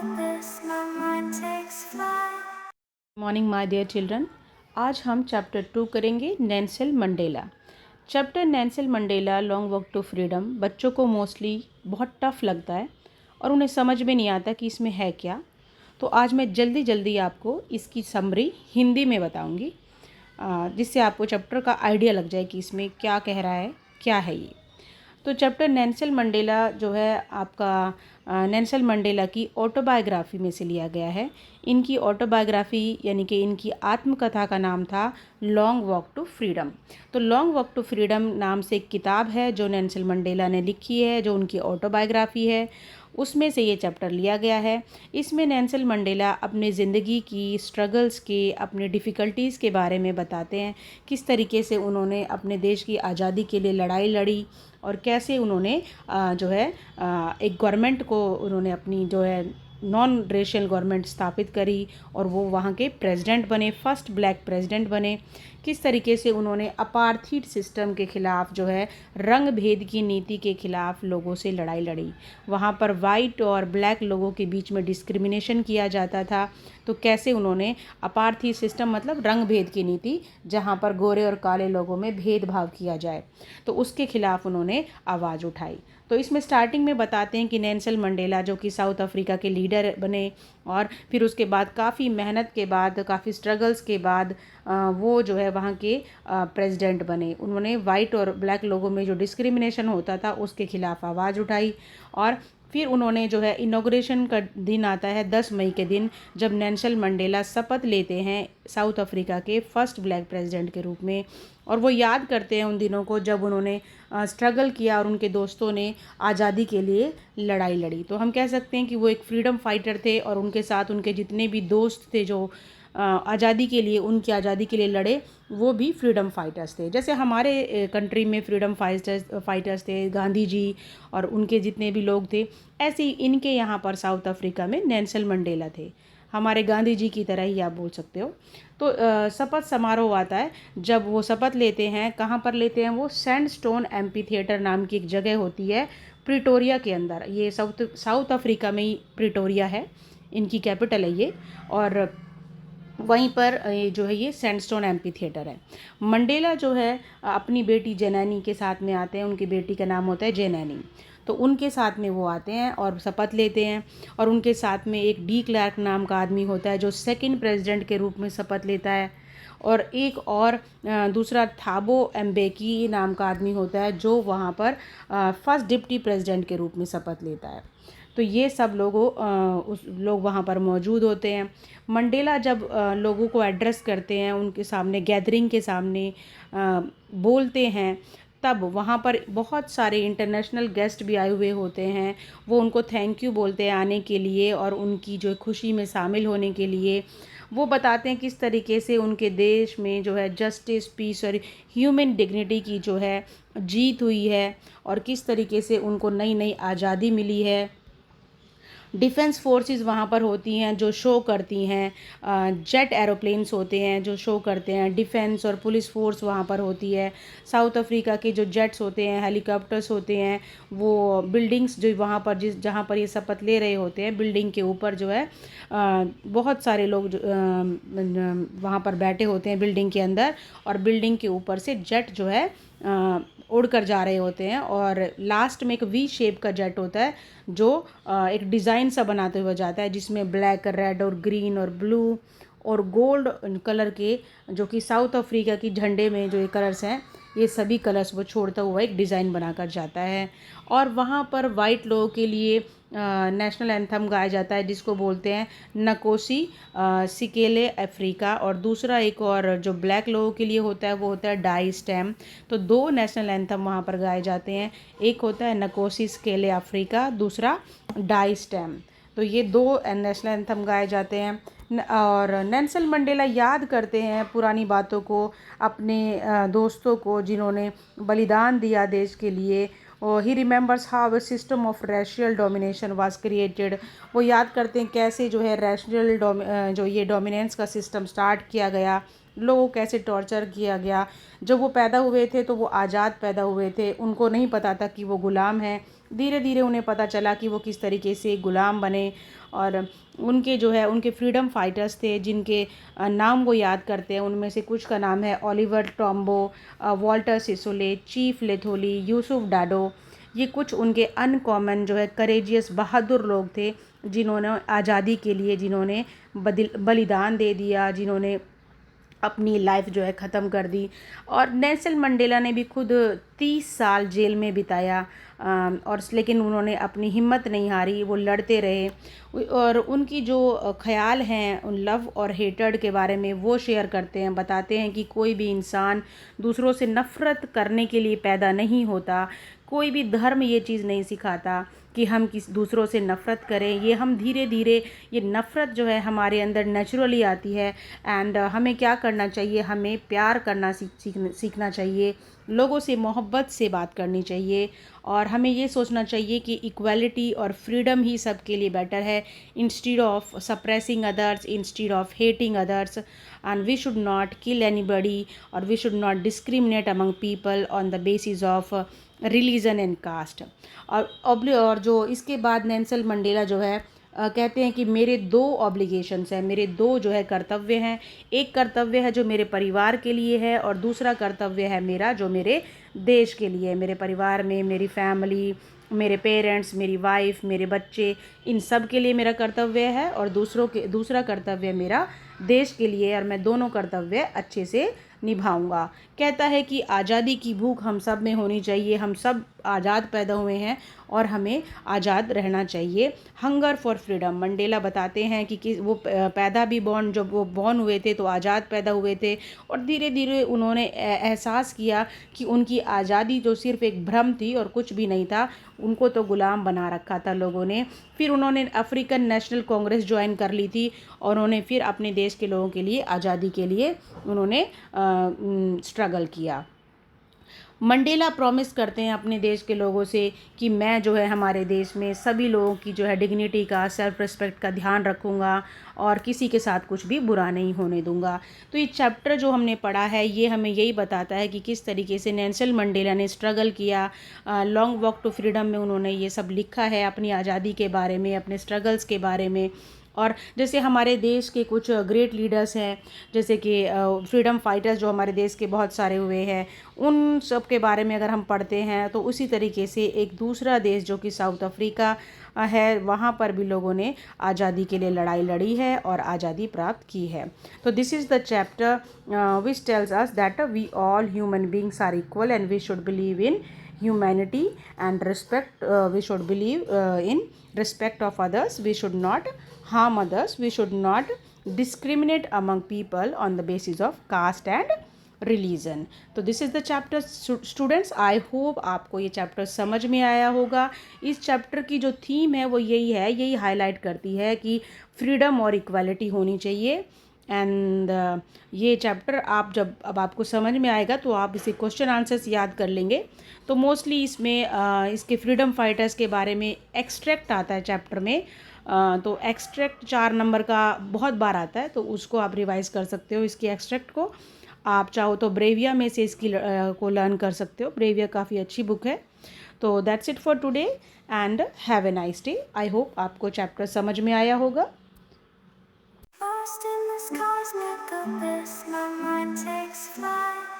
this, my mind takes flight. Morning my dear children. आज हम chapter 2 करेंगे Nelson Mandela. Chapter Nelson Mandela long walk to freedom बच्चों को mostly बहुत tough लगता है और उन्हें समझ में नहीं आता कि इसमें है क्या। तो आज मैं जल्दी जल्दी आपको इसकी समरी हिंदी में बताऊंगी, जिससे आपको चैप्टर का आइडिया लग जाए कि इसमें क्या कह रहा है, क्या है ये। तो चैप्टर नेल्सन मंडेला जो है आपका नेल्सन मंडेला की ऑटोबायोग्राफी में से लिया गया है। इनकी ऑटोबायोग्राफी यानी कि इनकी आत्मकथा का नाम था लॉन्ग वॉक टू फ्रीडम। तो लॉन्ग वॉक टू फ्रीडम नाम से एक किताब है जो नेल्सन मंडेला ने लिखी है, जो उनकी ऑटोबायोग्राफी है, उसमें से ये चैप्टर लिया गया है। इसमें नेल्सन मंडेला अपने ज़िंदगी की स्ट्रगल्स के, अपने डिफ़िकल्टीज़ के बारे में बताते हैं, किस तरीके से उन्होंने अपने देश की आज़ादी के लिए लड़ाई लड़ी और कैसे उन्होंने एक गवर्नमेंट को उन्होंने अपनी जो है नॉन रेशियल गवर्नमेंट स्थापित करी और वो वहाँ के प्रेसिडेंट बने, फर्स्ट ब्लैक प्रेसिडेंट बने। किस तरीके से उन्होंने अपार्थीड सिस्टम के ख़िलाफ़ जो है रंग भेद की नीति के ख़िलाफ़ लोगों से लड़ाई लड़ी। वहाँ पर वाइट और ब्लैक लोगों के बीच में डिस्क्रिमिनेशन किया जाता था, तो कैसे उन्होंने अपार्थीड सिस्टम मतलब रंग भेद की नीति, जहाँ पर गोरे और काले लोगों में भेदभाव किया जाए, तो उसके ख़िलाफ़ उन्होंने आवाज़ उठाई। तो इसमें स्टार्टिंग में बताते हैं कि नेल्सन मंडेला जो कि साउथ अफ्रीका के लीडर बने और फिर उसके बाद काफ़ी मेहनत के बाद, काफ़ी स्ट्रगल्स के बाद वो जो है वहाँ के प्रेसिडेंट बने। उन्होंने वाइट और ब्लैक लोगों में जो डिस्क्रिमिनेशन होता था उसके ख़िलाफ़ आवाज़ उठाई और फिर उन्होंने जो है इनॉग्रेशन का दिन आता है 10 मई के दिन, जब नेल्सन मंडेला शपथ लेते हैं साउथ अफ्रीका के फर्स्ट ब्लैक प्रेसिडेंट के रूप में। और वो याद करते हैं उन दिनों को जब उन्होंने स्ट्रगल किया और उनके दोस्तों ने आज़ादी के लिए लड़ाई लड़ी। तो हम कह सकते हैं कि वो एक फ्रीडम फाइटर थे और उनके साथ उनके जितने भी दोस्त थे जो आज़ादी के लिए, उनकी आज़ादी के लिए लड़े, वो भी फ्रीडम फाइटर्स थे। जैसे हमारे कंट्री में फ्रीडम फाइटर्स थे गांधी जी और उनके जितने भी लोग थे, ऐसे ही इनके यहाँ पर साउथ अफ्रीका में नेल्सन मंडेला थे, हमारे गांधी जी की तरह ही आप बोल सकते हो। तो शपथ समारोह आता है जब वो शपथ लेते हैं। कहाँ पर लेते हैं वो? सैंडस्टोन एम्पी थिएटर नाम की एक जगह होती है प्रिटोरिया के अंदर। ये साउथ अफ्रीका में ही प्रिटोरिया है, इनकी कैपिटल है ये। और वहीं पर जो है ये सैंडस्टोन एम्पी थिएटर है। मंडेला जो है अपनी बेटी जेनैनी के साथ में आते हैं। उनकी बेटी का नाम होता है जेनैनी। तो उनके साथ में वो आते हैं और शपथ लेते हैं। और उनके साथ में एक डी क्लार्क नाम का आदमी होता है जो सेकंड प्रेसिडेंट के रूप में शपथ लेता है। और एक और दूसरा थाबो एम्बेकी नाम का आदमी होता है जो वहाँ पर फर्स्ट डिप्टी प्रेसिडेंट के रूप में शपथ लेता है। तो ये सब लोग वहाँ पर मौजूद होते हैं। मंडेला जब लोगों को एड्रेस करते हैं, उनके सामने गैदरिंग के सामने बोलते हैं, तब वहाँ पर बहुत सारे इंटरनेशनल गेस्ट भी आए हुए होते हैं। वो उनको थैंक यू बोलते हैं आने के लिए और उनकी जो खुशी में शामिल होने के लिए। वो बताते हैं किस तरीके से उनके देश में जो है जस्टिस, पीस और ह्यूमन डिग्निटी की जो है जीत हुई है और किस तरीके से उनको नई नई आज़ादी मिली है। डिफेंस फोर्सेस वहाँ पर होती हैं जो शो करती हैं, जेट एरोप्लेन्स होते हैं जो शो करते हैं। डिफेंस और पुलिस फोर्स वहाँ पर होती है। साउथ अफ्रीका के जो जेट्स होते हैं, हेलीकॉप्टर्स होते हैं, वो बिल्डिंग्स जो वहाँ पर जहाँ पर ये शपथ ले रहे होते हैं, बिल्डिंग के ऊपर जो है बहुत सारे लोग वहाँ पर बैठे होते हैं बिल्डिंग के अंदर, और बिल्डिंग के ऊपर से जेट जो है उड़कर जा रहे होते हैं। और लास्ट में एक वी शेप का जेट होता है जो एक डिज़ाइन सा बनाते हुए जाता है, जिसमें ब्लैक, रेड और ग्रीन और ब्लू और गोल्ड कलर के, जो कि साउथ अफ्रीका की झंडे में जो ये कलर्स हैं, ये सभी कलर्स वो छोड़ता हुआ एक डिज़ाइन बनाकर जाता है। और वहाँ पर वाइट लोगों के लिए नेशनल एंथम गाया जाता है जिसको बोलते हैं नकोसी सिकेले अफ्रीका। और दूसरा एक और जो ब्लैक लोगों के लिए होता है वो होता है डाई स्टेम। तो दो नेशनल एंथम वहाँ पर गाए जाते हैं, एक होता है नकोसी सिकेले अफ्रीका, दूसरा डाई स्टेम। तो ये दो नेशनल एंथम गाए जाते हैं। और नेल्सन मंडेला याद करते हैं पुरानी बातों को, अपने दोस्तों को जिन्होंने बलिदान दिया देश के लिए। He remembers how a system of racial domination was created. वो याद करते हैं कैसे जो है रेशियल जो ये डोमिनेंस का सिस्टम स्टार्ट किया गया, लोगों को कैसे टॉर्चर किया गया। जब वो पैदा हुए थे तो वो आज़ाद पैदा हुए थे, उनको नहीं पता था कि वो ग़ुलाम हैं। धीरे धीरे उन्हें पता चला कि वो किस तरीके से गुलाम बने, और उनके जो है उनके फ्रीडम फाइटर्स थे जिनके नाम वो याद करते हैं। उनमें से कुछ का नाम है Oliver Tambo, Walter Sisulu, Chief Luthuli, Yusuf Dadoo. ये कुछ उनके अनकॉमन जो है करेजियस बहादुर लोग थे जिन्होंने आज़ादी के लिए जिन्होंने बलिदान दे दिया, जिन्होंने अपनी लाइफ जो है ख़त्म कर दी। और नेल्सन मंडेला ने भी खुद 30 साल जेल में बिताया, और लेकिन उन्होंने अपनी हिम्मत नहीं हारी, वो लड़ते रहे। और उनकी जो ख़याल हैं उन लव और हेटर्ड के बारे में वो शेयर करते हैं, बताते हैं कि कोई भी इंसान दूसरों से नफ़रत करने के लिए पैदा नहीं होता। कोई भी धर्म ये चीज़ नहीं सिखाता कि हम किस दूसरों से नफ़रत करें। ये हम धीरे धीरे ये नफ़रत जो है हमारे अंदर नेचुरली आती है। एंड हमें क्या करना चाहिए, हमें प्यार करना सीखना चाहिए, लोगों से मोहब्बत से बात करनी चाहिए, और हमें ये सोचना चाहिए कि इक्वालिटी और फ्रीडम ही सबके लिए बेटर है, instead of suppressing others, instead of hating others. And we should not kill anybody, और we should not discriminate among people on the basis of religion and caste. और जो इसके बाद नेल्सन मंडेला जो है कहते हैं कि मेरे 2 ऑब्लिगेशंस हैं, मेरे 2 जो है कर्तव्य हैं। एक कर्तव्य है जो मेरे परिवार के लिए है, और दूसरा कर्तव्य है मेरा जो मेरे देश के लिए है। मेरे परिवार में मेरी फैमिली, मेरे पेरेंट्स, मेरी वाइफ, मेरे बच्चे, इन सब के लिए मेरा कर्तव्य है, और दूसरा कर्तव्य मेरा देश के लिए, और मैं दोनों कर्तव्य अच्छे से निभाऊंगा। कहता है कि आज़ादी की भूख हम सब में होनी चाहिए, हम सब आज़ाद पैदा हुए हैं और हमें आज़ाद रहना चाहिए। Hunger for freedom. मंडेला बताते हैं कि वो पैदा भी जब वो बॉर्न हुए थे तो आज़ाद पैदा हुए थे, और धीरे धीरे उन्होंने एहसास किया कि उनकी आज़ादी जो सिर्फ़ एक भ्रम थी और कुछ भी नहीं था, उनको तो गुलाम बना रखा था लोगों ने। फिर उन्होंने अफ्रीकन नेशनल कांग्रेस ज्वाइन कर ली थी, और उन्होंने फिर अपने देश के लोगों के लिए आज़ादी के लिए उन्होंने स्ट्रगल किया। मंडेला प्रॉमिस करते हैं अपने देश के लोगों से कि मैं जो है हमारे देश में सभी लोगों की जो है डिग्निटी का, सेल्फ रिस्पेक्ट का ध्यान रखूँगा, और किसी के साथ कुछ भी बुरा नहीं होने दूंगा। तो ये चैप्टर जो हमने पढ़ा है ये हमें यही बताता है कि किस तरीके से नेल्सन मंडेला ने स्ट्रगल किया। लॉन्ग वॉक टू फ्रीडम में उन्होंने ये सब लिखा है अपनी आज़ादी के बारे में, अपने स्ट्रगल्स के बारे में। और जैसे हमारे देश के कुछ ग्रेट लीडर्स हैं, जैसे कि फ्रीडम फाइटर्स जो हमारे देश के बहुत सारे हुए हैं, उन सब के बारे में अगर हम पढ़ते हैं तो उसी तरीके से एक दूसरा देश जो कि साउथ अफ्रीका है, वहाँ पर भी लोगों ने आज़ादी के लिए लड़ाई लड़ी है और आज़ादी प्राप्त की है। तो this is the chapter which tells us that we all human beings are equal and we should believe in humanity and respect. We should believe in respect of others. We should not harm others. We should not discriminate among people on the basis of caste and religion. तो this is the chapter students. I hope आपको ये chapter समझ में आया होगा। इस chapter की जो थीम है वो यही हाईलाइट करती है कि फ्रीडम और इक्वालिटी होनी चाहिए। एंड ये चैप्टर अब आपको समझ में आएगा तो आप इसे क्वेश्चन आंसर्स याद कर लेंगे। तो मोस्टली इसमें इसके फ्रीडम फाइटर्स के बारे में एक्सट्रैक्ट आता है चैप्टर में। तो एक्सट्रैक्ट 4 नंबर का बहुत बार आता है, तो उसको आप रिवाइज कर सकते हो। इसकी एक्सट्रैक्ट को आप चाहो तो ब्रेविया में से इसकी को लर्न कर सकते हो। ब्रेविया काफ़ी अच्छी बुक है। तो that's it for today and have a nice day. I hope आपको चैप्टर समझ में आया होगा। Lost in this cosmic abyss, my mind takes flight.